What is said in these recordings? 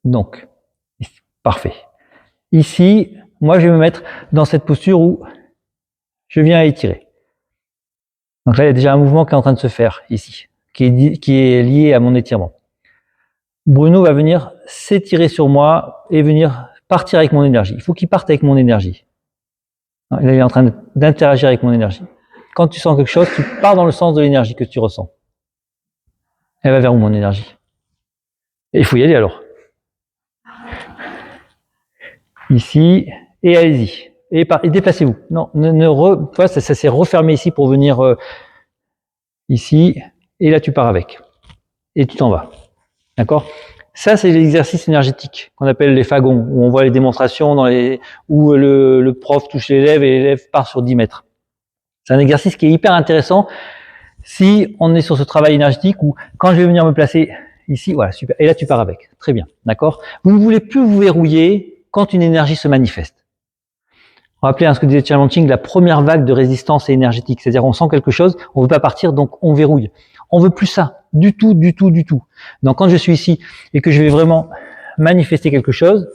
Donc, parfait. Ici, moi, je vais me mettre dans cette posture où je viens à étirer. Donc là, il y a déjà un mouvement qui est en train de se faire ici, qui est lié à mon étirement. Bruno va venir s'étirer sur moi et venir partir avec mon énergie. Il faut qu'il parte avec mon énergie. Là, il est en train d'interagir avec mon énergie. Quand tu sens quelque chose, tu pars dans le sens de l'énergie que tu ressens. Elle va vers où mon énergie? Et il faut y aller alors. Ici, et allez-y. Et déplacez-vous. Non, ça s'est refermé ici pour venir ici, et là tu pars avec. Et tu t'en vas. D'accord? Ça, c'est l'exercice énergétique qu'on appelle les fagons, où on voit les démonstrations où le prof touche l'élève et l'élève part sur 10 mètres. C'est un exercice qui est hyper intéressant si on est sur ce travail énergétique où quand je vais venir me placer ici, voilà, super. Et là, tu pars avec. Très bien. D'accord? Vous ne voulez plus vous verrouiller quand une énergie se manifeste. On va appeler ce que disait Challenging la première vague de résistance énergétique. C'est-à-dire, on sent quelque chose, on veut pas partir, donc on verrouille. On veut plus ça. Du tout, du tout, du tout. Donc, quand je suis ici et que je vais vraiment manifester quelque chose,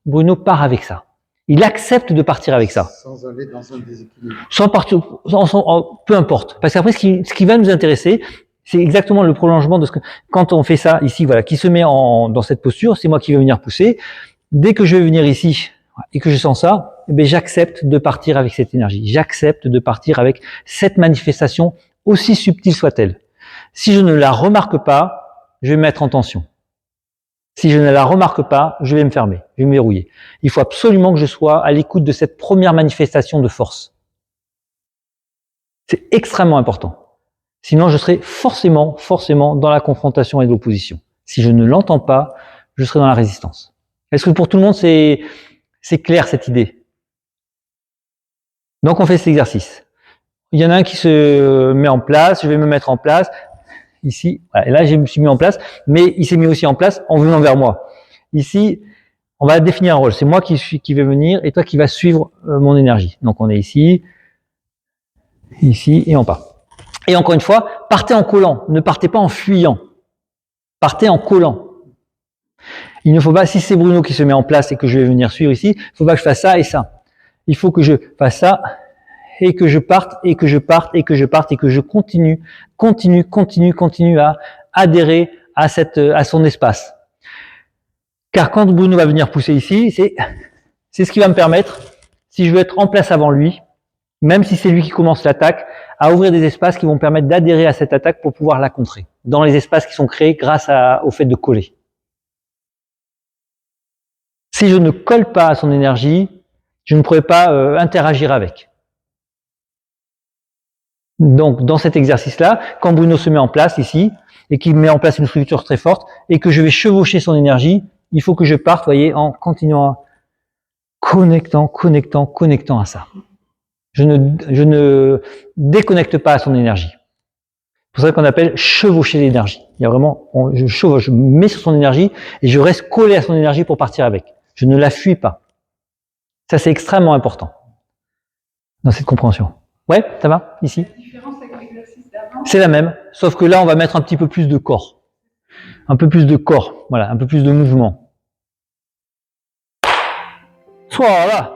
Bruno part avec ça. Il accepte de partir avec ça. Sans aller dans un déséquilibre. Sans partir, peu importe. Parce qu'après, ce qui va nous intéresser, c'est exactement le prolongement de quand on fait ça ici, voilà, qui se met dans cette posture, c'est moi qui vais venir pousser. Dès que je vais venir ici et que je sens ça, eh bien, j'accepte de partir avec cette énergie. J'accepte de partir avec cette manifestation, aussi subtile soit-elle. Si je ne la remarque pas, je vais me mettre en tension. Si je ne la remarque pas, je vais me fermer, je vais me verrouiller. Il faut absolument que je sois à l'écoute de cette première manifestation de force. C'est extrêmement important. Sinon, je serai forcément dans la confrontation et l'opposition. Si je ne l'entends pas, je serai dans la résistance. Est-ce que pour tout le monde, c'est clair cette idée? Donc, on fait cet exercice. Il y en a un qui se met en place, je vais me mettre en place. Ici, voilà. Et là, je me suis mis en place, mais il s'est mis aussi en place en venant vers moi. Ici, on va définir un rôle. C'est moi qui vais venir et toi qui vas suivre mon énergie. Donc, on est ici, et on part. Et encore une fois, partez en collant. Ne partez pas en fuyant. Partez en collant. Il ne faut pas, si c'est Bruno qui se met en place et que je vais venir suivre ici, il ne faut pas que je fasse ça et ça. Il faut que je fasse ça et que je parte et que je parte et que je parte et que je continue à adhérer à son espace. Car quand Bruno va venir pousser ici, c'est ce qui va me permettre, si je veux être en place avant lui, même si c'est lui qui commence l'attaque, à ouvrir des espaces qui vont permettre d'adhérer à cette attaque pour pouvoir la contrer, dans les espaces qui sont créés grâce au fait de coller. Si je ne colle pas à son énergie, je ne pourrai pas interagir avec. Donc, dans cet exercice-là, quand Bruno se met en place ici, et qu'il met en place une structure très forte, et que je vais chevaucher son énergie, il faut que je parte, vous voyez, en continuant, connectant à ça. Je ne déconnecte pas à son énergie. C'est pour ça qu'on appelle chevaucher l'énergie. Il y a vraiment, je chevauche, je me mets sur son énergie, et je reste collé à son énergie pour partir avec. Je ne la fuis pas. Ça, c'est extrêmement important dans cette compréhension. Ouais, ça va, ici? La différence avec l'exercice d'avant, c'est la même, sauf que là, on va mettre un petit peu plus de corps. Un peu plus de corps, voilà, un peu plus de mouvement. Voilà.